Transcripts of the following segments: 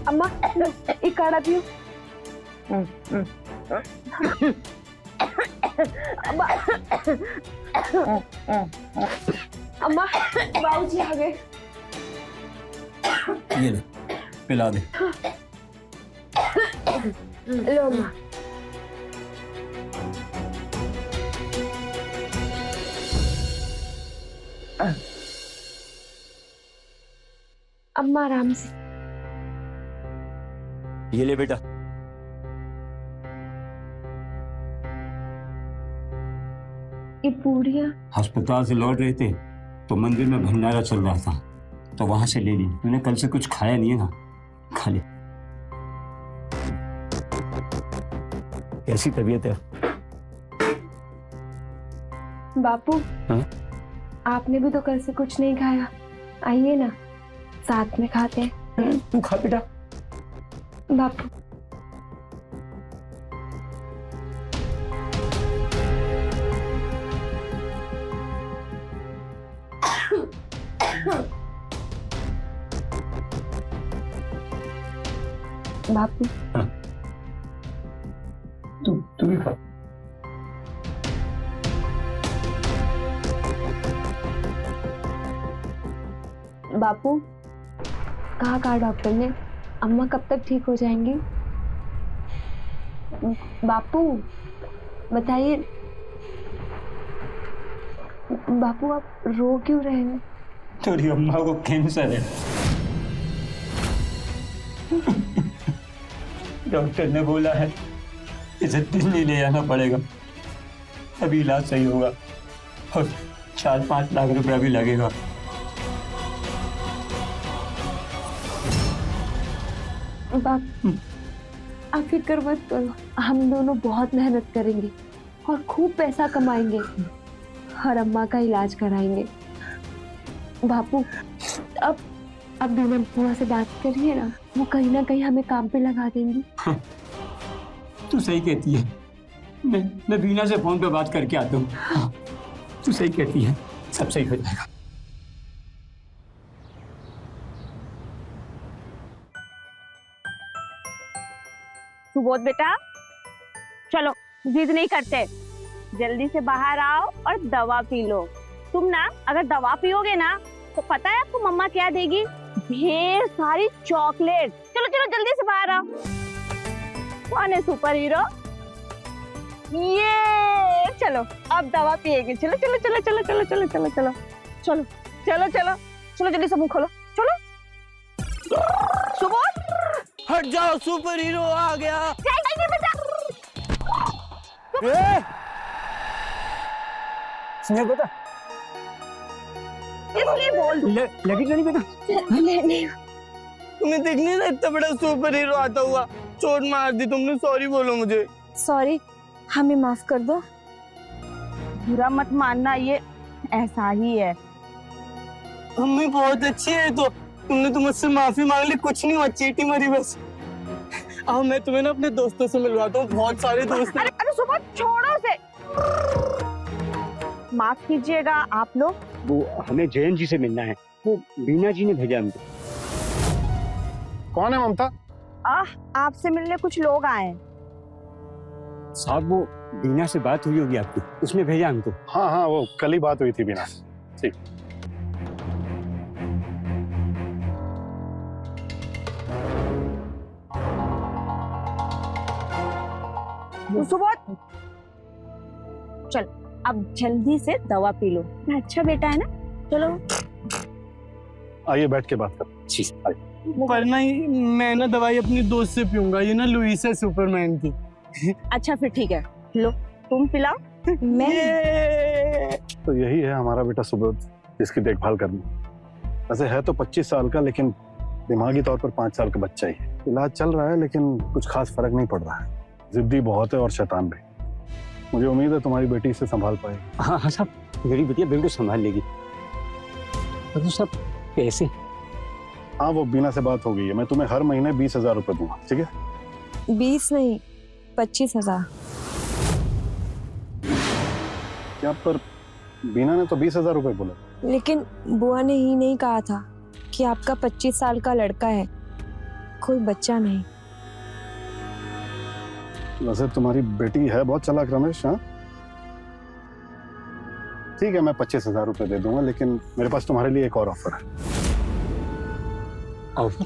अम्मा एक काढ़ा पियो। अम्मा अम्मा बाबूजी आ गए। ये ले पिला दे। लो अम्मा। अम्मा आराम से। ये ले बेटा। ये पूड़ियाँ अस्पताल से लौट रहे थे तो मंदिर में भंडारा चल रहा था तो वहां से ले ली। तूने कल से कुछ खाया नहीं है ना, खा ले। कैसी तबीयत है? बापू हाँ? आपने भी तो कल से कुछ नहीं खाया, आइए ना साथ में खाते हैं। तू खा बेटा। बापू बापू तू भी खा। बापू कहा डॉक्टर ने? अम्मा कब तक ठीक हो जाएंगी? बापू बताइए। बापू आप रो क्यों रहे हैं? तेरी अम्मा को कैंसर है। डॉक्टर ने बोला है इसे दिल्ली ले जाना पड़ेगा, तभी इलाज सही होगा और 4-5 लाख रुपया भी लगेगा। बाप आप फिक्र मत करो, हम दोनों बहुत मेहनत करेंगे और खूब पैसा कमाएंगे और अम्मा का इलाज कराएंगे। बापू अब बीना बुआ से बात करिए ना, वो कहीं ना कहीं हमें काम पे लगा देंगी। तू सही कहती है। मैं बीना से फोन पे बात करके आता हूँ। तू सही कहती है, सब सही हो जाएगा। सुबोध बेटा चलो, जिद नहीं करते, जल्दी से बाहर आओ और दवा पी लो। तुम ना अगर दवा पियोगे ना तो पता है आपको मम्मा क्या देगी? ढेर सारी चॉकलेट। चलो चलो जल्दी से बाहर आओ। कौन है सुपर हीरो? ये चलो अब दवा पिएंगे। चलो चलो चलो चलो चलो चलो चलो चलो चलो चलो चलो चलो जल्दी से मुंह खोलो। चलो सुबोध हट जाओ, सुपर हीरो आ गया। स्नेह बेटा इसलिए बोल लगी तो नहीं बेटा? नहीं तुम्हें दिख नहीं रहा इतना बड़ा सुपर हीरो आता हुआ? चोट मार दी तुमने, सॉरी बोलो मुझे। सॉरी, हमें माफ कर दो। बुरा मत मानना, ये ऐसा ही है। मम्मी बहुत अच्छी है, तो तुमने तो मुझसे माफी मांग ली, कुछ नहीं हुआ, चीटी मरी बस। आओ मैं तुम्हें ना अपने दोस्तों से मिलवाता हूँ, बहुत सारे दोस्त हैं। अरे सुबह छोड़ो उसे। माफ कीजिएगा आप लोग। वो हमें जयंत जी से मिलना है, वो बीना जी ने भेजा हमको। कौन है ममता? आपसे मिलने कुछ लोग आए हैं। साहब वो बीना से बात हुई होगी आपकी, उसने भेजा हमको। हाँ हाँ, वो कल ही बात हुई थी बीना से। ठीक। सुबह चल अब जल्दी से दवा पी लो। अच्छा बेटा है ना, चलो आइए बैठ के बात कर। पर ना मैं ना दवाई अपनी दोस्त से पीऊंगा, ये ना लुइस है सुपरमैन की। अच्छा फिर ठीक है, लो तुम पिलाओ। मैं तो यही है हमारा बेटा सुबोध, जिसकी देखभाल करनी। वैसे है तो 25 साल का, लेकिन दिमागी तौर पर 5 साल का बच्चा ही है। इलाज चल रहा है लेकिन कुछ खास फर्क नहीं पड़ रहा है। जिद्दी बहुत है और शैतान भी। मुझे उम्मीद है तुम्हारी बेटी इसे संभाल पाएगी। हाँ हाँ साहब, मेरी बेटिया बिल्कुल संभाल लेगी। तो सब कैसे? हाँ वो बीना से बात हो गई है, मैं तुम्हें हर महीने 20,000 रुपए दूंगा, ठीक है? 20 नहीं, 25,000। क्या पर बीना ने तो 20,000 रुपए बोला। लेकिन बुआ ने ही नहीं कहा था कि आपका 25 साल का लड़का है, कोई बच्चा नहीं। वैसे तुम्हारी बेटी है बहुत चालाक रमेश। हाँ ठीक है, मैं 25,000 रुपए दे दूंगा, लेकिन मेरे पास तुम्हारे लिए एक और ऑफर है। ऑफर?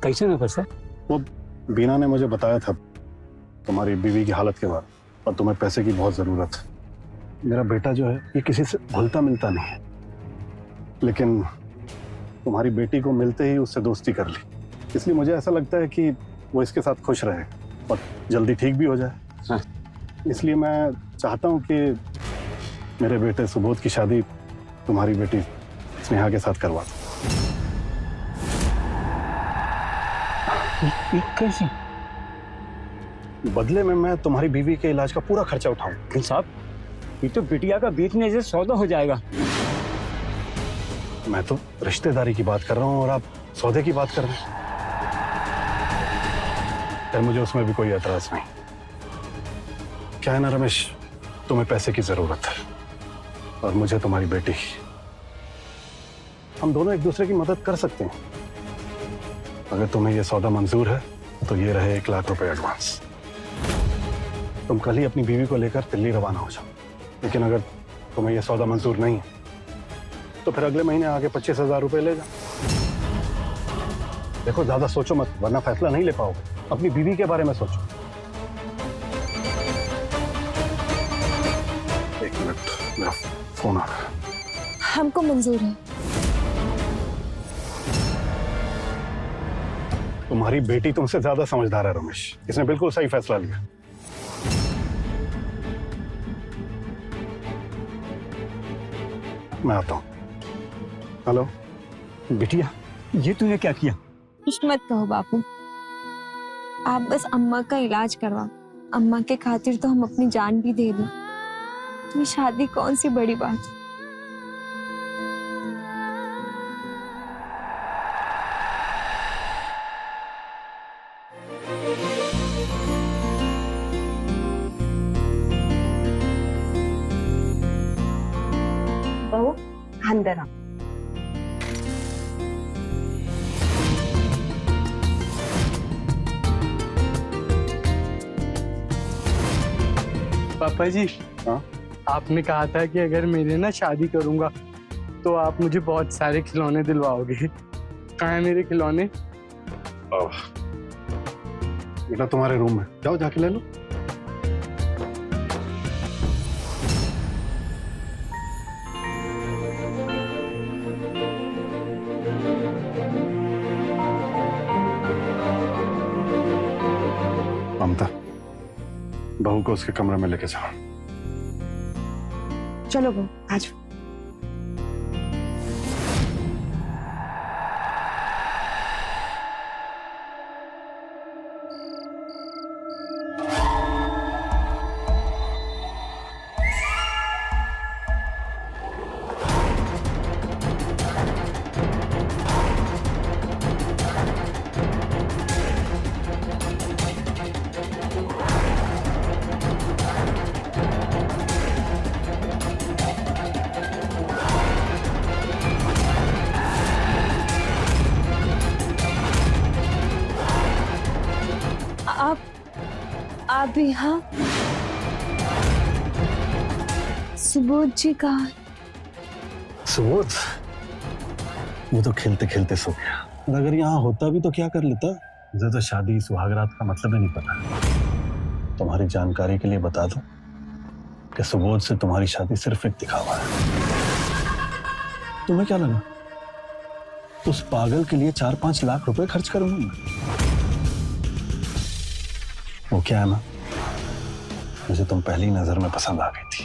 कैसे ना पैसा? वो बीना ने मुझे बताया था तुम्हारी बीवी की हालत के बारे में, और तुम्हें पैसे की बहुत जरूरत है। मेरा बेटा जो है ये किसी से घुलता मिलता नहीं है, लेकिन तुम्हारी बेटी को मिलते ही उससे दोस्ती कर ली, इसलिए मुझे ऐसा लगता है कि वो इसके साथ खुश रहे और जल्दी ठीक भी हो जाए। हाँ। इसलिए मैं चाहता हूँ कि मेरे बेटे सुबोध की शादी तुम्हारी बेटी स्नेहा के साथ करवा दो। कैसी? बदले में मैं तुम्हारी बीवी के इलाज का पूरा खर्चा उठाऊं। साहब, ये तो बिटिया का बेचने से सौदा हो जाएगा। मैं तो रिश्तेदारी की बात कर रहा हूँ और आप सौदे की बात कर रहे हैं। यार मुझे उसमें भी कोई एतराज नहीं। क्या है ना रमेश, तुम्हें पैसे की जरूरत है और मुझे तुम्हारी बेटी। हम दोनों एक दूसरे की मदद कर सकते हैं। अगर तुम्हें यह सौदा मंजूर है तो ये रहे 1 लाख रुपए एडवांस। तुम कल ही अपनी बीवी को लेकर दिल्ली रवाना हो जाओ। लेकिन अगर तुम्हें यह सौदा मंजूर नहीं है तो फिर अगले महीने आगे 25,000 रुपए ले जाओ। देखो ज्यादा सोचो मत, वरना फैसला नहीं ले पाओगे। अपनी बीवी के बारे में सोचो। 1 मिनट, मेरा फोन आ रहा है। हमको मंजूर है। तुम्हारी बेटी तुमसे ज्यादा समझदार है रमेश, इसने बिल्कुल सही फैसला लिया। मैं आता हूं। हेलो बिटिया, ये तूने क्या किया? कुछ मत कहो बापू, आप बस अम्मा का इलाज करवा। अम्मा के खातिर तो हम अपनी जान भी दे दें। ये शादी कौन सी बड़ी बात। बहू, अंदर आ। पापा जी, हाँ? आपने कहा था कि अगर मेरे ना शादी करूंगा तो आप मुझे बहुत सारे खिलौने दिलवाओगे। कहाँ है मेरे खिलौने? बेटा तुम्हारे रूम में जाओ, जाके ले लो। ममता, बहू को उसके कमरे में लेके जाओ। चलो बहू, आज आप यहाँ? सुबोध जी कहाँ? सुबोध वो तो खेलते खेलते सो गया, और अगर यहाँ होता भी तो क्या कर लेता। मुझे तो शादी सुहागरात का मतलब ही नहीं पता। तुम्हारी जानकारी के लिए बता दूं कि सुबोध से तुम्हारी शादी सिर्फ एक दिखावा है। तुम्हें क्या लगा उस पागल के लिए 4-5 लाख रुपए खर्च करूंगा मैं? वो क्या है ना, मुझे तुम पहली नजर में पसंद आ गई थी।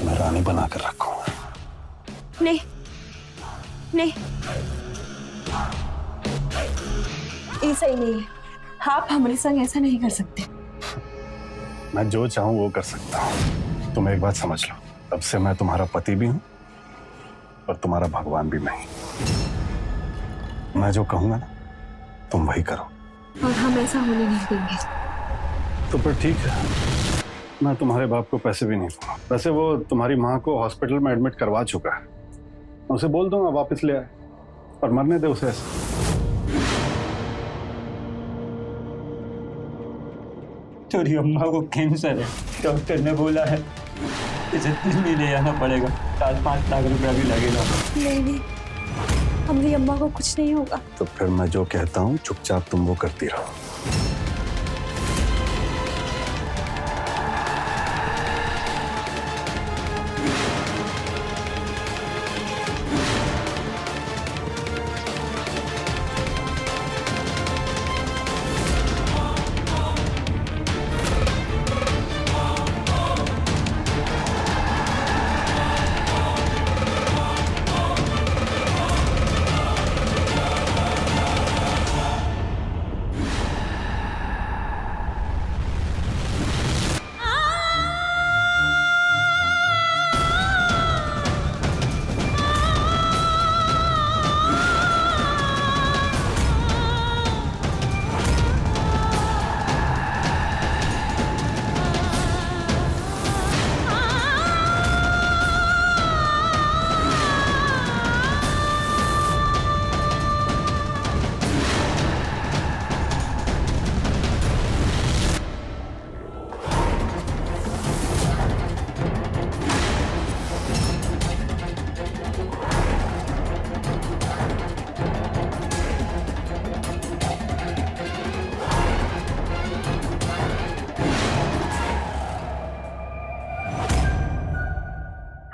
मैं रानी बना कर रखूंगा। नहीं नहीं, ये सही नहीं है। आप हमारे संग ऐसा नहीं कर सकते। मैं जो चाहूं वो कर सकता हूं। तुम एक बात समझ लो, तब से मैं तुम्हारा पति भी हूं और तुम्हारा भगवान भी मैं। मैं जो कहूंगा ना तुम वही करो। और हम ऐसा होने नहीं देंगे। तो फिर ठीक है, मैं तुम्हारे बाप को पैसे भी नहीं दूंगा। वैसे वो तुम्हारी माँ को हॉस्पिटल में एडमिट करवा चुका है, मैं उसे बोल दूंगा वापस ले आए और मरने दे उसे ऐसे। तेरी अम्मा को कैंसर है, डॉक्टर ने बोला है इसे दिल्ली ले जाना पड़ेगा, 4-5 लाख रुपया भी लगेगा। नहीं, हमारी अम्मा को कुछ नहीं होगा। तो फिर मैं जो कहता हूँ चुपचाप तुम वो करती रहो।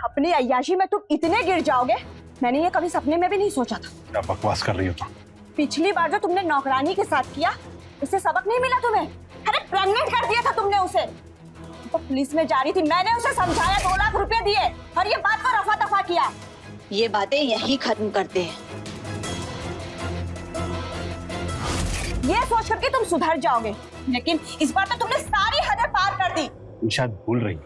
अपनी अय्याशी में तुम इतने गिर जाओगे, मैंने ये कभी सपने में भी नहीं सोचा था। क्या बकवास कर रही हो तुम? पिछली बार जो तुमने नौकरानी के साथ किया, उससे सबक नहीं मिला तुम्हें? अरे प्रेग्नेंट कर दिया था तुमने उसे। तो पुलिस में जा रही थी, मैंने उसे समझाया, 2 लाख रुपए दिए और ये बात को रफा दफा किया। ये बातें यहीं खत्म करते हैं। ये सोच करके तुम सुधर जाओगे, लेकिन इस बार तो तुमने सारी हदें पार कर दी। तुम शायद भूल रही हो,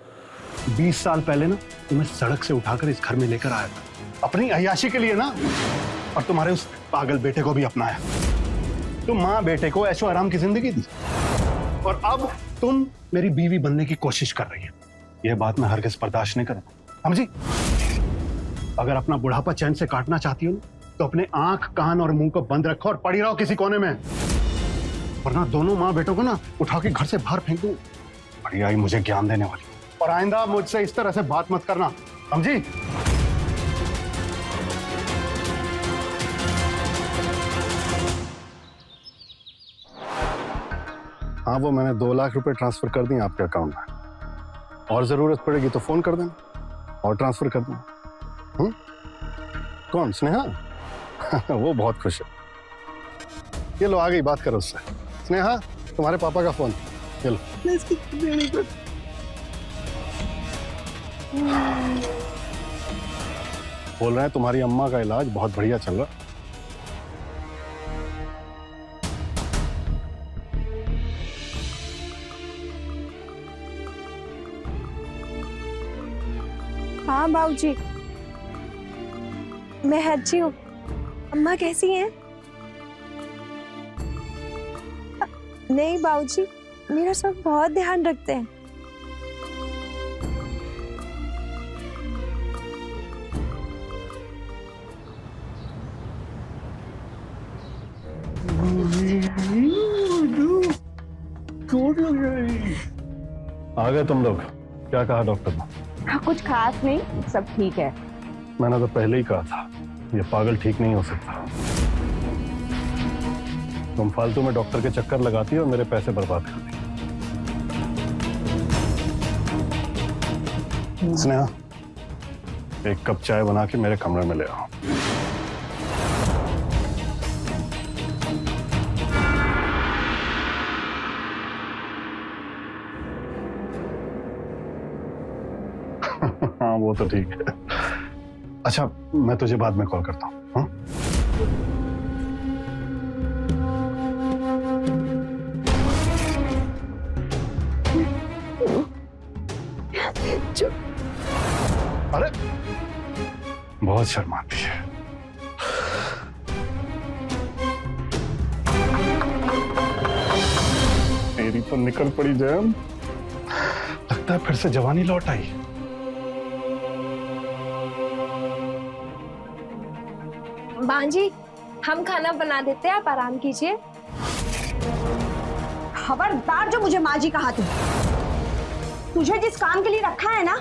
20 साल पहले ना तुम्हें सड़क से उठाकर इस घर में लेकर आया था, अपनी अय्याशी के लिए ना, और तुम्हारे उस पागल बेटे को भी अपनाया। तुम माँ बेटे को ऐशो आराम की जिंदगी दी और अब तुम मेरी बीवी बनने की कोशिश कर रही है। यह बात मैं हरगिज़ बर्दाश्त नहीं करूंगा, समझी? अगर अपना बुढ़ापा चैन से काटना चाहती हो तो अपने आंख, कान और मुंह को बंद रखो और पड़ी रहो किसी कोने में, वरना दोनों माँ बेटों को ना उठा के घर से बाहर फेंक दूं। बड़ी आई मुझे ज्ञान देने वाली, और आइंदा मुझसे इस तरह से बात मत करना, समझी? हाँ, वो मैंने 2 लाख रुपए ट्रांसफर कर दिए आपके अकाउंट में, और जरूरत पड़ेगी तो फोन कर देना और ट्रांसफर कर देना। कौन? स्नेहा? वो बहुत खुश है। ये लो, आ गई, बात करो उससे। स्नेहा, तुम्हारे पापा का फोन, ये लो। बोल रहे हैं तुम्हारी अम्मा का इलाज बहुत बढ़िया चल रहा है। हाँ बाबूजी, मैं अच्छी हूँ। अम्मा कैसी हैं? नहीं बाबूजी, मेरा सब बहुत ध्यान रखते हैं। आ गए तुम लोग? क्या कहा डॉक्टर ने? हाँ, कुछ खास नहीं, सब ठीक है। मैंने तो पहले ही कहा था ये पागल ठीक नहीं हो सकता। तुम फालतू में डॉक्टर के चक्कर लगाती हो और मेरे पैसे बर्बाद करती हो। स्नेहा, 1 कप चाय बना के मेरे कमरे में ले आओ। हाँ, वो तो ठीक है। अच्छा, मैं तुझे बाद में कॉल करता हूँ। हाँ? अरे, बहुत शर्माती है। तो निकल पड़ी जैन, लगता है फिर से जवानी लौट आई। बांजी, हम खाना बना देते हैं, आप आराम कीजिए। खबरदार जो मुझे माँ जी कहा तुझे जिस काम के लिए रखा है ना,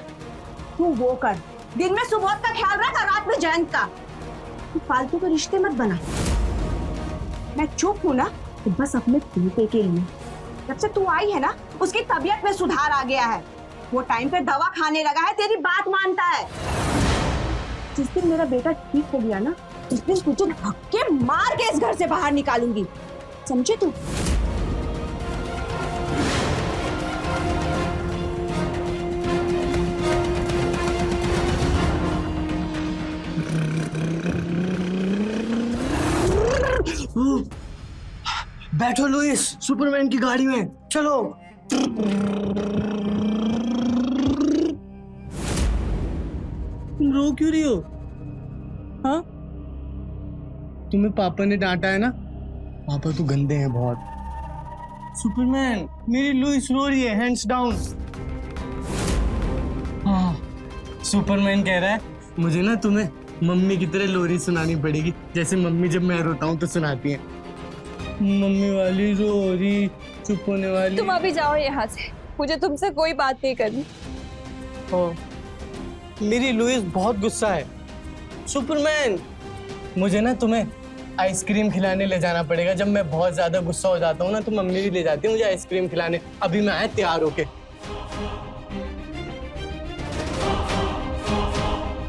तू वो कर। दिन में सुबोध का ख्याल रख और रात में जयंत का। तू फालतू के रिश्ते मत बना। मैं चुप हूं ना तो बस अपने बेटे के लिए। जब से तू आई है ना, उसकी तबीयत में सुधार आ गया है। वो टाइम पे दवा खाने लगा है, तेरी बात मानता है। जिस दिन मेरा बेटा ठीक हो गया ना, उस दिन तुझे धक्के मार के इस घर से बाहर निकालूंगी, समझे तू? बैठो लुइस, सुपरमैन की गाड़ी में चलो। तुम रो क्यों रही हो? हाँ, तुम्हें पापा ने डांटा है ना? पापा तो गंदे हैं बहुत। सुपरमैन, मेरी लुइस रो रही है, हैंड्स डाउन। हाँ, सुपरमैन कह रहा है मुझे ना तुम्हें मम्मी की तरह लोरी सुनानी पड़ेगी, जैसे मम्मी जब मैं रोता हूँ तो सुनाती है। मम्मी वाली रोरी, चुप होने वाली। तुम अभी जाओ यहाँ से, मुझे तुमसे कोई बात नहीं करनी। मेरी लुइस बहुत गुस्सा है। सुपरमैन, मुझे ना तुम्हें आइसक्रीम खिलाने ले जाना पड़ेगा। जब मैं बहुत ज्यादा गुस्सा हो जाता हूँ ना, तो मम्मी भी ले जाती है मुझे आइसक्रीम खिलाने। अभी मैं आया तैयार होके।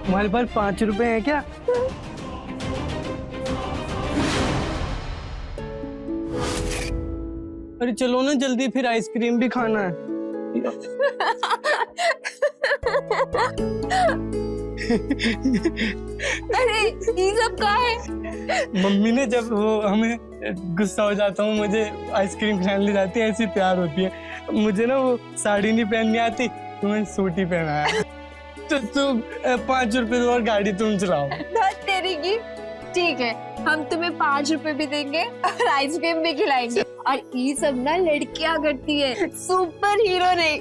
तुम्हारे पास 5 रुपए हैं क्या? अरे चलो ना जल्दी, फिर आइसक्रीम भी खाना है। अरे ये सब क्या है? मम्मी ने जब वो हमें गुस्सा हो जाता हूँ, मुझे आइसक्रीम खिलाने ले जाती है, ऐसी तैयार होती है। मुझे ना वो साड़ी नहीं पहननी आती, तुम्हें सूट ही पहनाया। तो तुम 5 रुपए दो और गाड़ी तुम चलाओ। तेरी की ठीक है, हम तुम्हें 5 रुपए भी देंगे और आइसक्रीम भी खिलाएंगे। और ये सब ना लड़कियां करती है, सुपर हीरो नहीं।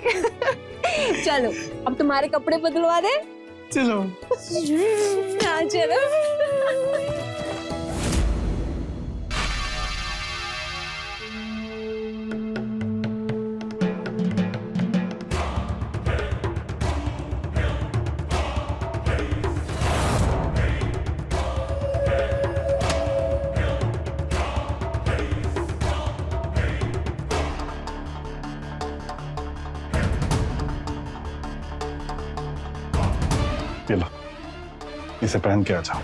चलो अब तुम्हारे कपड़े बदलवा दे। चलो। हाँ चलो। ये लो, इसे पहन के आ जाओ।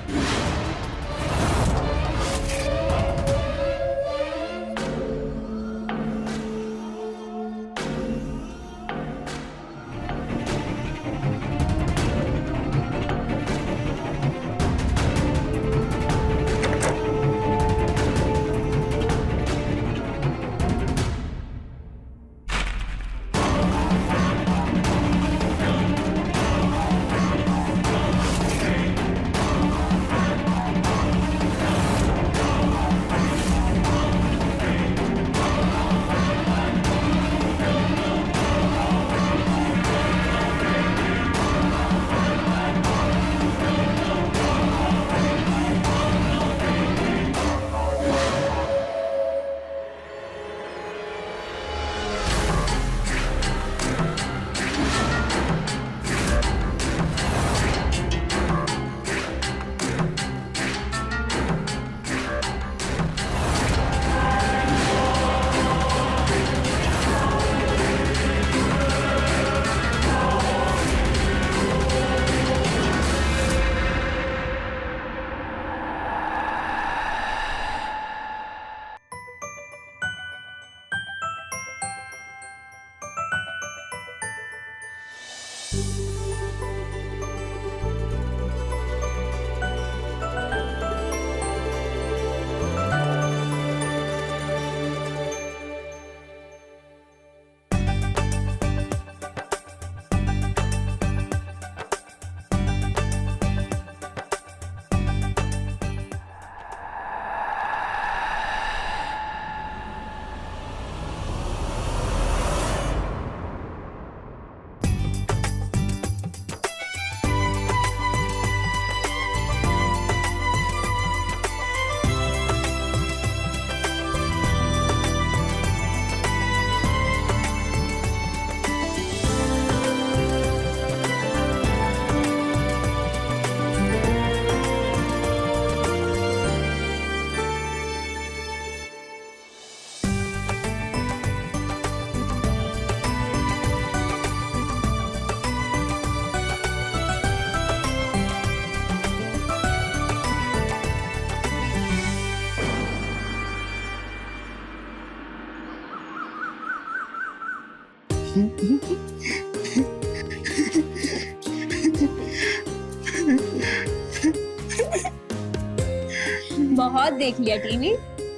बहुत देख लिया टीवी,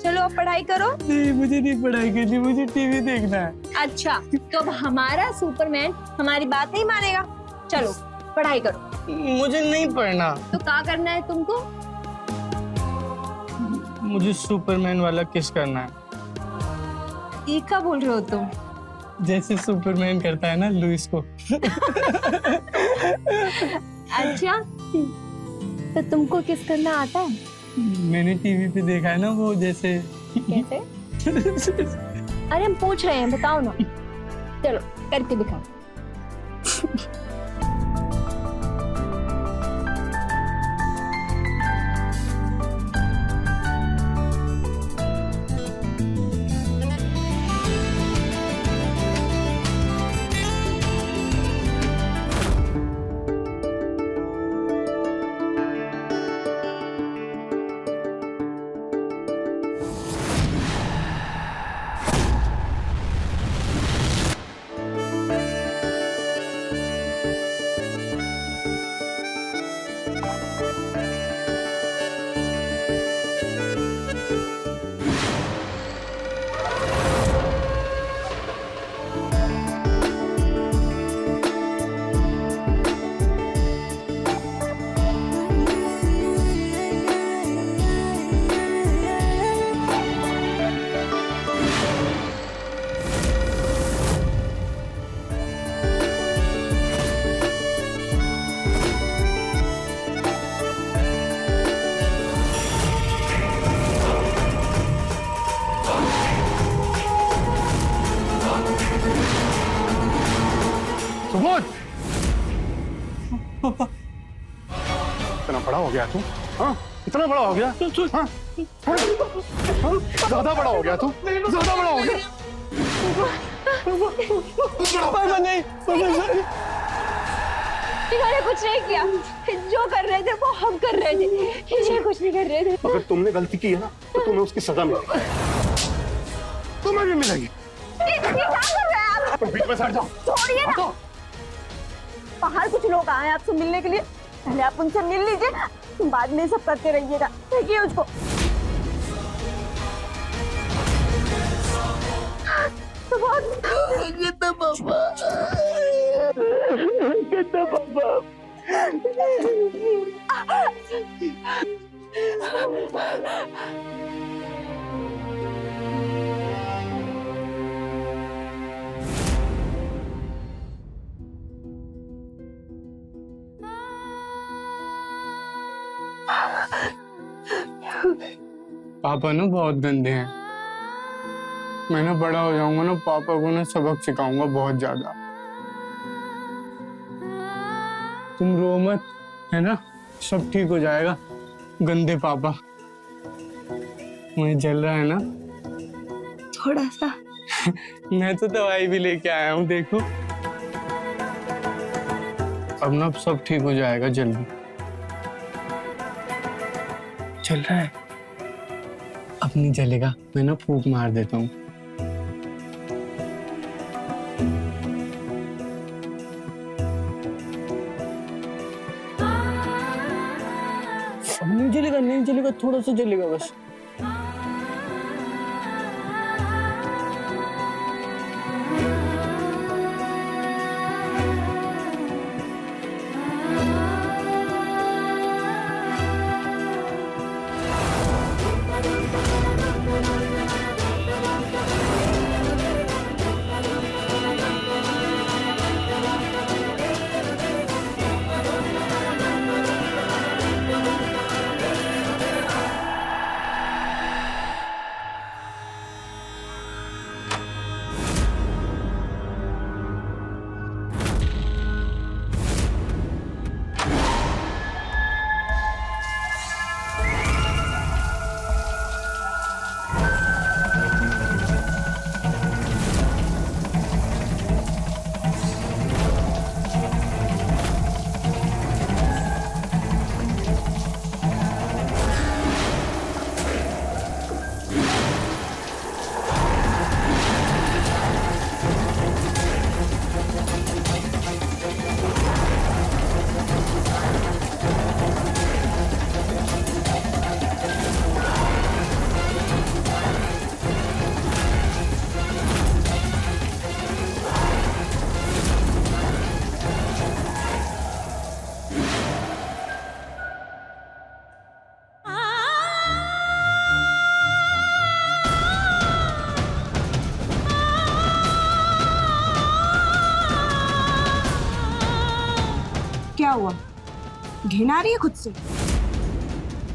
चलो अब पढ़ाई करो। नहीं, मुझे नहीं पढ़ाई करनी, मुझे टीवी देखना है। अच्छा, तो अब हमारा सुपरमैन हमारी बात नहीं मानेगा। चलो पढ़ाई करो। मुझे नहीं पढ़ना। तो क्या करना है तुमको? मुझे सुपरमैन वाला किस करना है, ये क्या बोल रहे हो तुम? जैसे सुपरमैन करता है ना लुइस को। अच्छा, तो तुमको किस करना आता है? मैंने टीवी पे देखा है ना वो, जैसे कैसे? अरे हम पूछ रहे हैं, बताओ ना। चलो करके दिखाओ। सुबोध, इतना बड़ा हो गया तू? हाँ, इतना बड़ा हो गया? हाँ? हाँ? ज्यादा बड़ा हो गया तू? ज्यादा बड़ा हो गया? पापा नहीं, इन्होंने कुछ नहीं किया, जो कर रहे थे वो हम कर रहे थे, ये कुछ नहीं कर रहे थे। अगर तुमने गलती की है ना, तो तुम्हें उसकी सजा मिलेगी। तुम्हें भी मिलेगी। ये क्या कर रहे हैं आप? तुम बीच में से हट जाओ। छोड़िए ना। हटो। बाहर कुछ लोग आए हैं आपसे मिलने के लिए, पहले आप उनसे मिल लीजिए, बाद में सब करते रहिएगा। देखिए उसको। कितना पापा, कितना पापा। पापा ना बहुत गंदे हैं। मैं ना बड़ा हो जाऊंगा ना, पापा को ना सबक सिखाऊंगा बहुत ज्यादा। तुम रो मत, है ना, सब ठीक हो जाएगा। गंदे पापा। मुझे जल रहा है ना थोड़ा सा। मैं तो दवाई भी लेके आया हूँ, देखो। अब ना सब ठीक हो जाएगा जल्दी। चल रहा है, अब नहीं जलेगा। मैं ना फूंक मार देता हूँ। अब नहीं जलेगा, नहीं जलेगा, थोड़ा सा जलेगा बस। घिन आ रही है खुद से।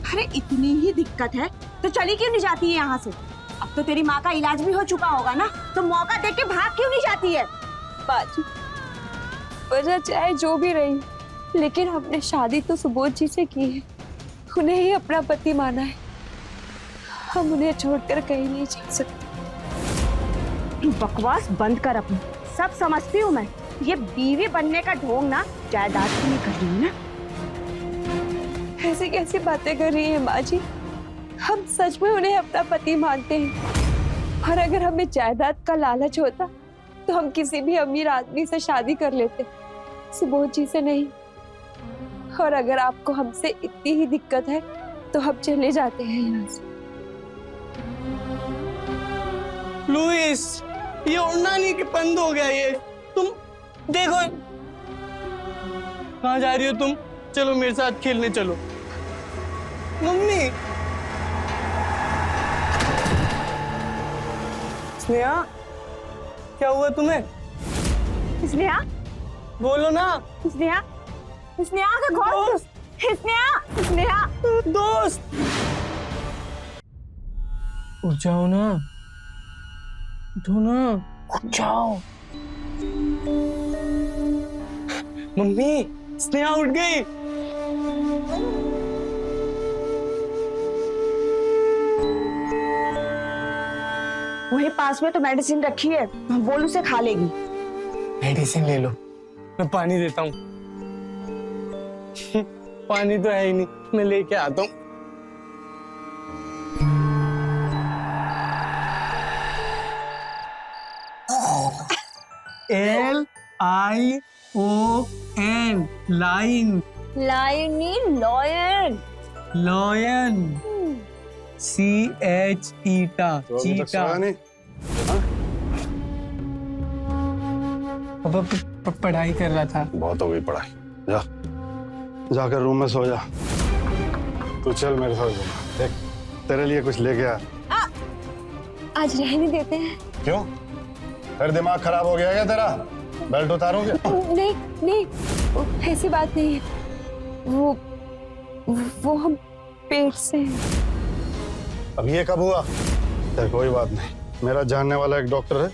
अरे इतनी ही दिक्कत है तो चली क्यों नहीं जाती है यहाँ से? अब तो तेरी माँ का इलाज भी हो चुका होगा ना, तो मौका देख के भाग क्यों नहीं जाती है? बाजी, वजह चाहे जो भी रही, लेकिन हमने शादी तो सुबोध जी से की है, उन्हें ही अपना पति माना है। हम उन्हें छोड़कर कहीं नहीं जा सकते। तू बकवास बंद कर अपनी, सब समझती हूँ मैं। ये बीवी बनने का ढोंग ना जायदाद की नहीं कर रही है ना। ऐसी कैसी बातें कर रही है माँ जी? हम सच में उन्हें अपना पति मानते हैं, और अगर हमें जायदाद का लालच होता तो हम किसी भी अमीर आदमी से शादी कर लेते, सुबोध जी से नहीं। और अगर आपको हमसे इतनी ही दिक्कत है तो हम चले जाते हैं यहाँ से। लुइस, ये उड़ना नहीं कि बंद हो गया ये। तुम देखो कहाँ जा रही हो तुम? चलो मेरे साथ खेलने चलो। मम्मी, स्नेहा, क्या हुआ तुम्हें? स्नेहा, बोलो ना। स्नेहा, स्नेहा का घोट, स्नेहा, स्नेहा। दोस्त, उठ जाओ ना, उठो ना, उठ जाओ। मम्मी, स्नेहा उठ गई। वही पास में तो मेडिसिन रखी है, बोल उसे खा लेगी। मेडिसिन ले लो, मैं पानी देता हूँ। पानी तो है ही नहीं, मैं लेके आता हूँ। LION, line. लायनी लॉयन। लॉयन। CH ईटा, तो अभी तक चीटा। सोया नहीं? पापा पढ़ाई कर रहा था। बहुत हो गई पढ़ाई, जा जाकर रूम में सो जा। तू चल मेरे साथ, देख तेरे लिए कुछ लेके आ। आज रहने देते हैं। क्यों, फिर दिमाग खराब हो गया क्या तेरा? बेल्ट उतारूं क्या? नहीं नहीं, ऐसी बात नहीं है। वो हम पेट से हैं। अब ये कब हुआ? चल कोई बात नहीं, मेरा जानने वाला एक डॉक्टर है,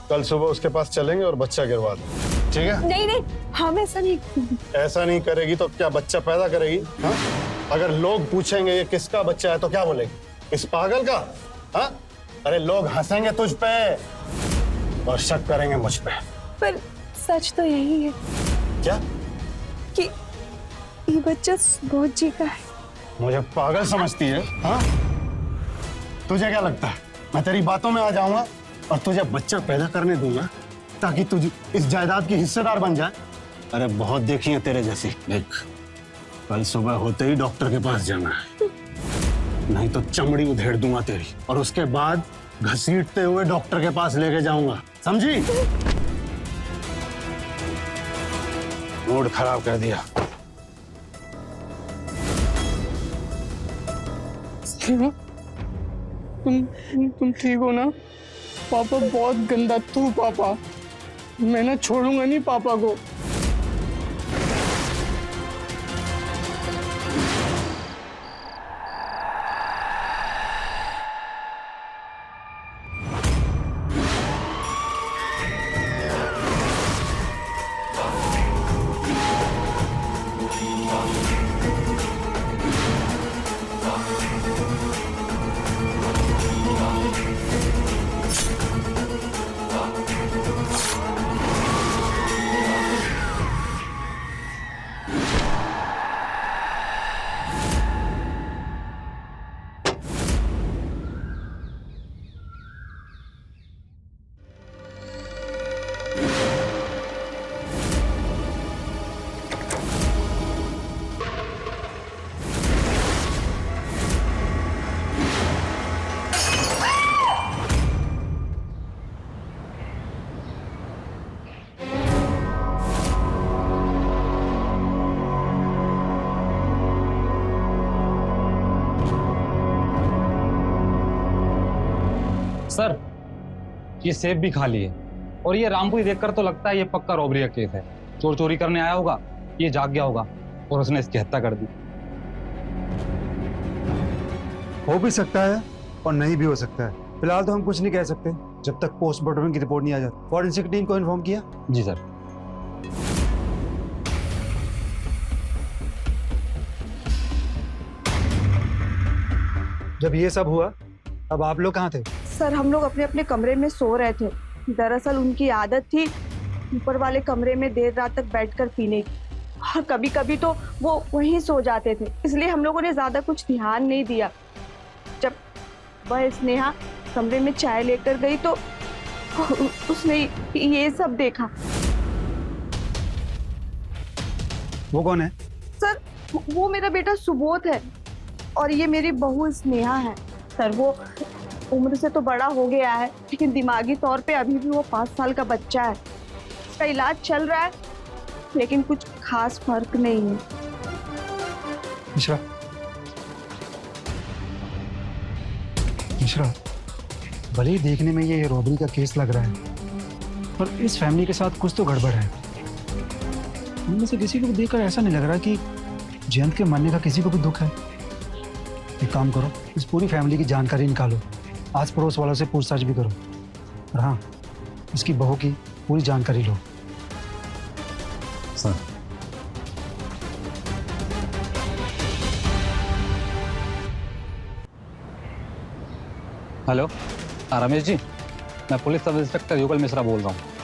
कल सुबह उसके पास चलेंगे और बच्चा गिरवा देंगे, ठीक है? नहीं नहीं, हम ऐसा नहीं। ऐसा नहीं करेगी तो क्या बच्चा पैदा करेगी? हाँ? अगर लोग पूछेंगे ये किसका बच्चा है तो क्या बोलेगी? इस पागल का? हाँ? अरे लोग हंसेंगे तुझ पे और शक करेंगे मुझ पे। पर सच तो यही है क्या? कि ये बच्चा सुबोध जी का है। मुझे पागल समझती है? हाँ? तुझे क्या लगता है मैं तेरी बातों में आ जाऊंगा और तुझे बच्चा पैदा करने दूंगा ताकि तुझ इस जायदाद की हिस्सेदार बन जाए? अरे बहुत देखी है तेरे जैसी। देख, कल सुबह होते ही डॉक्टर के पास जाना है, नहीं तो चमड़ी उधेड़ दूंगा तेरी, और उसके बाद घसीटते हुए डॉक्टर के पास लेके जाऊंगा, समझी? मूड खराब कर दिया। तुम ठीक हो ना? पापा बहुत गंदा। तू पापा, मैं ना छोड़ूंगा नहीं पापा को। सर, ये सेफ भी खाली है और ये रामपुरी देखकर तो लगता है ये पक्का रॉबरी का केस है। चोर चोरी करने आया होगा, ये जाग गया होगा और उसने इसकी हत्या कर दी। हो भी सकता है और नहीं भी हो सकता है। फिलहाल तो हम कुछ नहीं कह सकते जब तक पोस्टमार्टम की रिपोर्ट नहीं आ जाती। फॉरेंसिक टीम को इन्फॉर्म किया? जी सर। जब ये सब हुआ अब आप लोग कहाँ थे? सर हम लोग अपने अपने कमरे में सो रहे थे। दरअसल उनकी आदत थी ऊपर वाले कमरे में देर रात तक बैठकर पीने की, और कभी कभी तो वो वहीं सो जाते थे, इसलिए हम लोगों ने ज्यादा कुछ ध्यान नहीं दिया। जब वह स्नेहा कमरे में चाय लेकर गई तो उसने ये सब देखा। वो कौन है? सर वो मेरा बेटा सुबोध है और ये मेरी बहू स्नेहा है। सर वो उम्र से तो बड़ा हो गया है लेकिन दिमागी तौर पे अभी भी वो 5 साल का बच्चा है। उसका इलाज चल रहा है लेकिन कुछ खास फर्क नहीं है। मिश्रा, मिश्रा, भले ही देखने में ये रॉबरी का केस लग रहा है पर इस फैमिली के साथ कुछ तो गड़बड़ है। इनमें से किसी को भी देखकर ऐसा नहीं लग रहा कि जयंत के मरने का किसी को भी दुख है। एक काम करो, इस पूरी फैमिली की जानकारी निकालो, आस पड़ोस वालों से पूछताछ भी करो और हाँ, इसकी बहू की पूरी जानकारी लो। सर। हेलो, रमेश जी, मैं पुलिस सब इंस्पेक्टर युगल मिश्रा बोल रहा हूँ।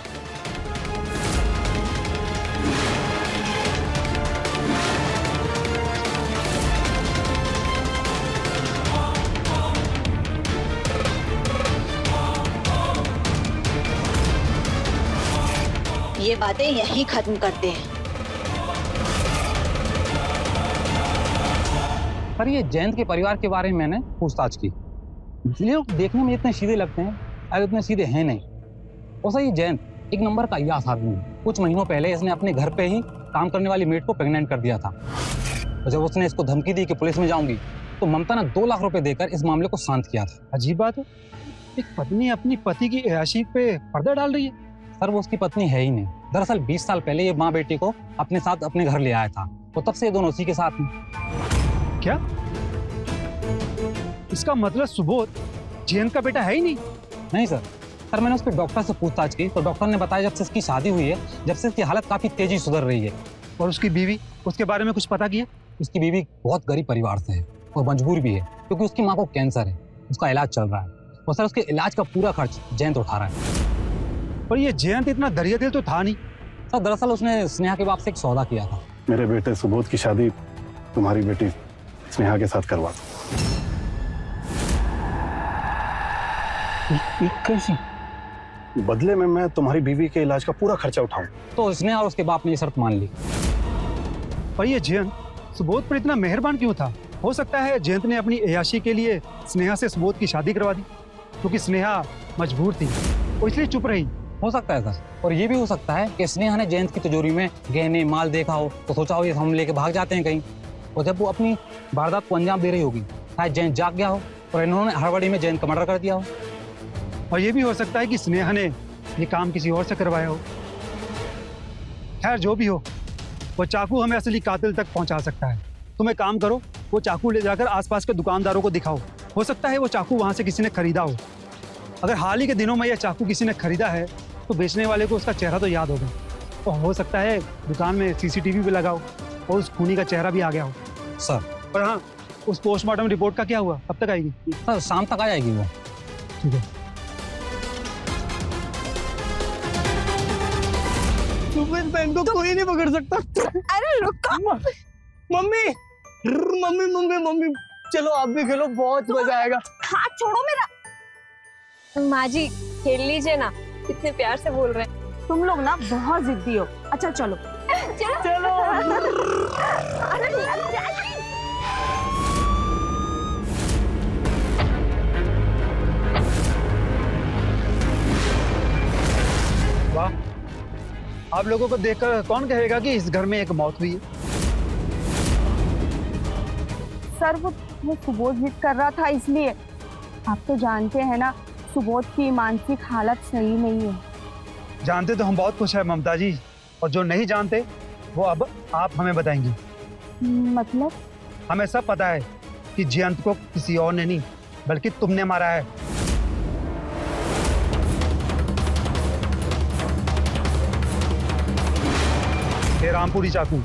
ये बातें यहीं खत्म करते हैं। पर ये जयंत के परिवार के बारे में मैंने पूछताछ की। ये लोग देखने में इतने सीधे लगते हैं, अगर इतने सीधे हैं नहीं। वैसा ये जयंत एक नंबर का अय्याश आदमी है। कुछ महीनों पहले इसने अपने घर पे ही काम करने वाली मेड को प्रेग्नेंट कर दिया था। और जब उसने इसको धमकी दी कि पुलिस में जाऊंगी तो ममता ने 2 लाख रुपए देकर इस मामले को शांत किया था। अजीब बात है, एक पत्नी अपनी पति की अय्याशी पे पर्दा डाल रही है। सर वो उसकी पत्नी है ही नहीं। दरअसल 20 साल पहले ये माँ बेटी को अपने साथ अपने घर ले आया था, तो तब से ये दोनों उसी के साथ हैं। क्या? इसका मतलब सुबोध जयंत का बेटा है ही नहीं? नहीं सर। सर मैंने उसके डॉक्टर से पूछताछ की तो डॉक्टर ने बताया जब से इसकी शादी हुई है, जब से इसकी हालत काफी तेजी सुधर रही है। और उसकी बीवी, उसके बारे में कुछ पता किया? उसकी बीवी बहुत गरीब परिवार से है और मजबूर भी है क्योंकि उसकी माँ को कैंसर है, उसका इलाज चल रहा है और सर उसके इलाज का पूरा खर्च जयंत उठा रहा है। पर ये जयंत इतना दरिया दिल तो था नहीं। सर दरअसल उसने स्नेहा के बाप से एक सौदा किया था। मेरे बेटे सुबोध की शादी तुम्हारी बेटी स्नेहा के साथ करवा दो। कैसी? बदले में मैं तुम्हारी बीवी के इलाज का पूरा खर्चा उठाऊं। तो स्नेहा और उसके बाप ने ये शर्त मान ली। पर ये जयंत सुबोध पर इतना मेहरबान क्यों था? हो सकता है जयंत ने अपनी अय्याशी के लिए स्नेहा से सुबोध की शादी करवा दी क्योंकि स्नेहा मजबूर थी, वो इसलिए चुप रही। हो सकता है सर। और ये भी हो सकता है कि स्नेहा ने जयंत की तिजोरी में गहने माल देखा हो तो सोचा हो ये हम लेके भाग जाते हैं कहीं, और जब वो अपनी वारदात को अंजाम दे रही होगी शायद जयंत जाग गया हो और इन्होंने हड़बड़ी में जयंत का मर्डर कर दिया हो। और ये भी हो सकता है कि स्नेहा ने ये काम किसी और से करवाया हो। खैर जो भी हो, वो चाकू हमें असली कातिल तक पहुंचा सकता है। तुम एक काम करो, वो चाकू ले जाकर आसपास के दुकानदारों को दिखाओ। हो सकता है वो चाकू वहां से किसी ने खरीदा हो। अगर हाल ही के दिनों में यह चाकू किसी ने खरीदा है तो बेचने वाले को उसका चेहरा तो याद होगा। और हो सकता है दुकान में सीसीटीवी भी लगाओ और उस खूनी का चेहरा भी आ गया हो। सर पर हाँ, उस पोस्टमार्टम रिपोर्ट का क्या हुआ? कब तक आएगी? सर शाम तक आ जाएगी वो। ठीक है। सुबह बहन को कोई नहीं पकड़ सकता। अरे रुको। मम्मी मम्मी मम्मी मम्मी चलो आप भी खेलो, बहुत मजा आएगा। हाथ छोड़ो मेरा। माँ जी खेल लीजिए ना, इतने प्यार से बोल रहे हैं। तुम लोग ना बहुत जिद्दी हो। अच्छा चलो चलो। अरे लग जाएगी। वाह, आप लोगों को देखकर कौन कहेगा कि इस घर में एक मौत हुई है? सर वो सुबोध जिद कर रहा था इसलिए। आप तो जानते हैं ना सुबोध की मानसिक हालत सही नहीं है। जानते तो हम बहुत कुछ है ममता जी, और जो नहीं जानते वो अब आप हमें बताएंगी। मतलब? हमें सब पता है कि जयंत को किसी और ने नहीं बल्कि तुमने मारा है। ये रामपुरी चाकू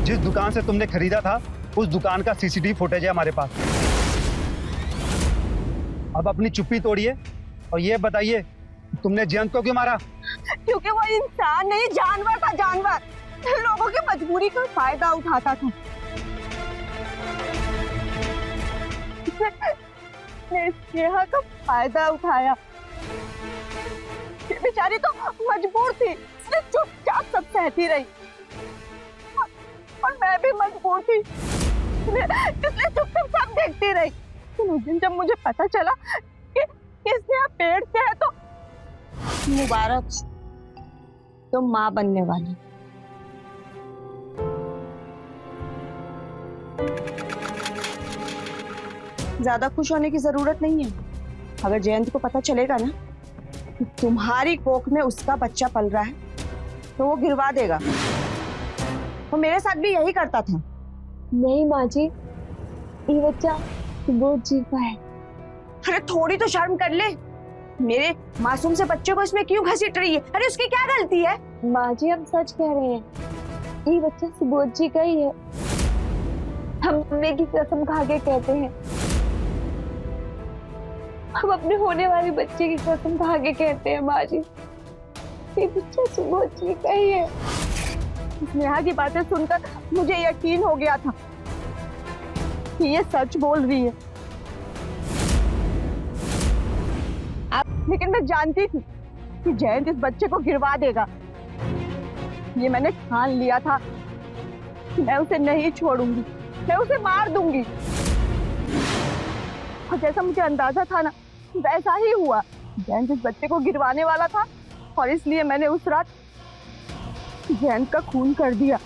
जिस दुकान से तुमने खरीदा था उस दुकान का सीसीटीवी फुटेज है हमारे पास। अब अपनी चुप्पी तोड़िए और ये बताइए तुमने जयंत को क्यों मारा? क्योंकि वो इंसान नहीं, जानवर था, जानवर। लोगों की मजबूरी का फायदा उठाता था। उसने स्नेहा का फायदा उठाया। ये बेचारी तो मजबूर थी, इसलिए चुपचाप सब सहती रही। और मैं भी मजबूर थी, इसलिए चुपचाप सब देखती रही। लेकिन उस दिन जब मुझे पता चला कि स्नेहा पेड़ से है तो मुबारक, तो माँ बनने वाली। ज्यादा खुश होने की जरूरत नहीं है। अगर जयंत को पता चलेगा ना कि तुम्हारी कोख में उसका बच्चा पल रहा है तो वो गिरवा देगा। वो मेरे साथ भी यही करता था। नहीं माँ जी, ये बच्चा सुबोध जी का है। अरे थोड़ी तो शर्म कर ले। मेरे मासूम से बच्चे को इसमें क्यों घसीट रही है? अरे उसकी क्या गलती है? माँ जी हम सच कह रहे हैं, ये बच्चा सुबोध जी का ही है। हम मम्मी की कसम खा के कहते हैं, हम अपने होने वाले बच्चे की कसम खा के कहते हैं माँ जी, ये बच्चा सुबोध जी का ही है। स्नेहा की बातें सुनकर मुझे यकीन हो गया था कि ये सच बोल रही है। लेकिन मैं जानती थी कि जयंत इस बच्चे को गिरवा देगा। ये मैंने ठान लिया था कि मैं उसे नहीं छोड़ूंगी, मैं उसे मार दूंगी। और जैसा मुझे अंदाजा था ना वैसा ही हुआ। जयंत इस बच्चे को गिरवाने वाला था और इसलिए मैंने उस रात जयंत का खून कर दिया।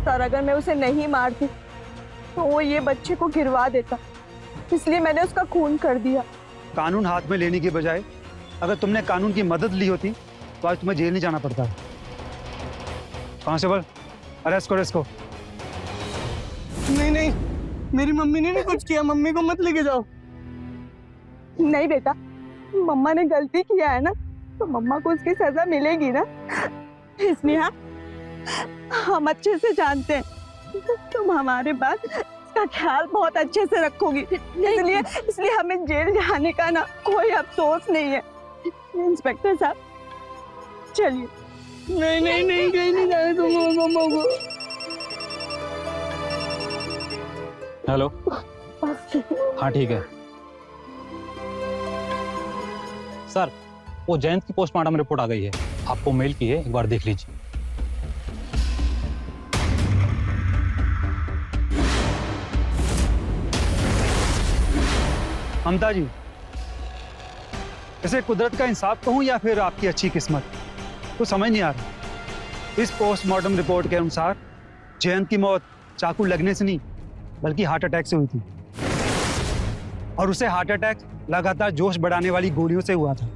और अगर मैं उसे नहीं मारती तो वो ये बच्चे को गिरवा देता, इसलिए मैंने उसका खून कर दिया। कानून हाथ में लेने की बजाय अगर तुमने कानून की मदद ली होती तो आज तुम्हें जेल नहीं जाना पड़ता। कांस्टेबल अरेस्ट करो इसको। नहीं नहीं, मेरी मम्मी ने नहीं कुछ किया, मम्मी को मत लेके जाओ। नहीं बेटा, मम्मा ने गलती किया है ना तो मम्मा को उसकी सजा मिलेगी ना। स्नेहा, हम अच्छे से जानते हैं तुम हमारे बाद इसका ख्याल बहुत अच्छे से रखोगी, इसलिए हमें जेल जाने का ना कोई अफसोस नहीं है। इंस्पेक्टर साहब चलिए। नहीं नहीं नहीं, कहीं नहीं जाए तुम मम्मा को। हेलो, हाँ ठीक है सर, वो जयंत की पोस्टमार्टम रिपोर्ट आ गई है, आपको मेल की है, एक बार देख लीजिए। ममता जी, इसे कुदरत का इंसाफ कहूं या फिर आपकी अच्छी किस्मत, तो समझ नहीं आ रहा। इस पोस्टमार्टम रिपोर्ट के अनुसार जयंत की मौत चाकू लगने से नहीं बल्कि हार्ट अटैक से हुई थी, और उसे हार्ट अटैक लगातार जोश बढ़ाने वाली गोलियों से हुआ था।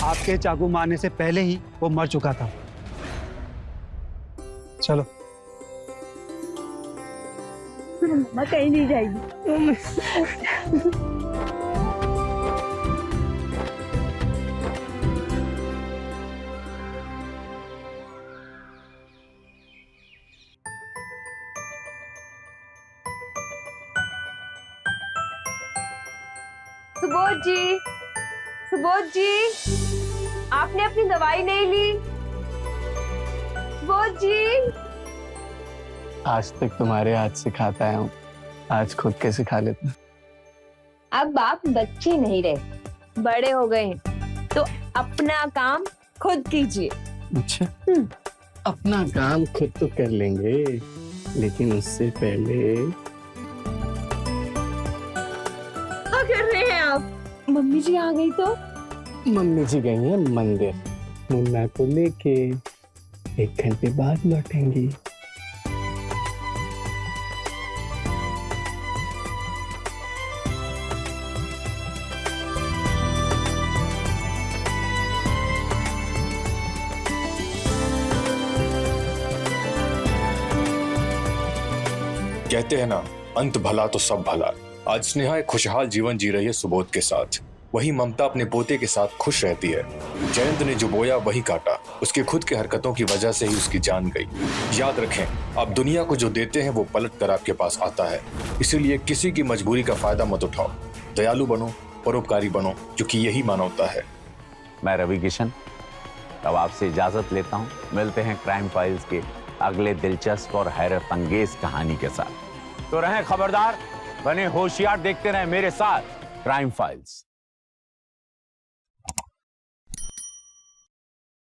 आपके चाकू मारने से पहले ही वो मर चुका था। चलो, मम्मा कहीं नहीं जाएगी। सुबोध जी, सुबोध जी, आपने अपनी दवाई नहीं ली। सुबोध जी, आज तक तुम्हारे हाथ से खाता आया हूँ, आज खुद कैसे खा लेता। अब आप बच्चे नहीं रहे, बड़े हो गए हैं, तो अपना काम खुद कीजिए। अच्छा, अपना काम खुद तो कर लेंगे, लेकिन उससे पहले मम्मी जी आ गई तो? मम्मी जी गई हैं मंदिर, मुन्ना को लेके 1 घंटे बाद लौटेंगी। कहते हैं ना, अंत भला तो सब भला। आज स्नेहा एक खुशहाल जीवन जी रही है सुबोध के साथ। वही ममता अपने पोते के साथ खुश रहती है। जयंत ने जो बोया वही काटा। उसके खुद के हरकतों की वजह से ही उसकी जान गई। याद रखें, आप दुनिया को जो देते हैं वो पलट कर आपके पास आता है। इसीलिए किसी की मजबूरी का फायदा मत उठाओ। दयालु बनो, परोपकारी बनो, क्योंकि यही मानवता है। मैं रवि किशन अब आपसे इजाजत लेता हूँ। मिलते हैं क्राइम फाइल्स के अगले दिलचस्प और हैरत अंगेज कहानी के साथ। तो रहें खबरदार, बने होशियार, देखते रहें मेरे साथ क्राइम फाइल्स।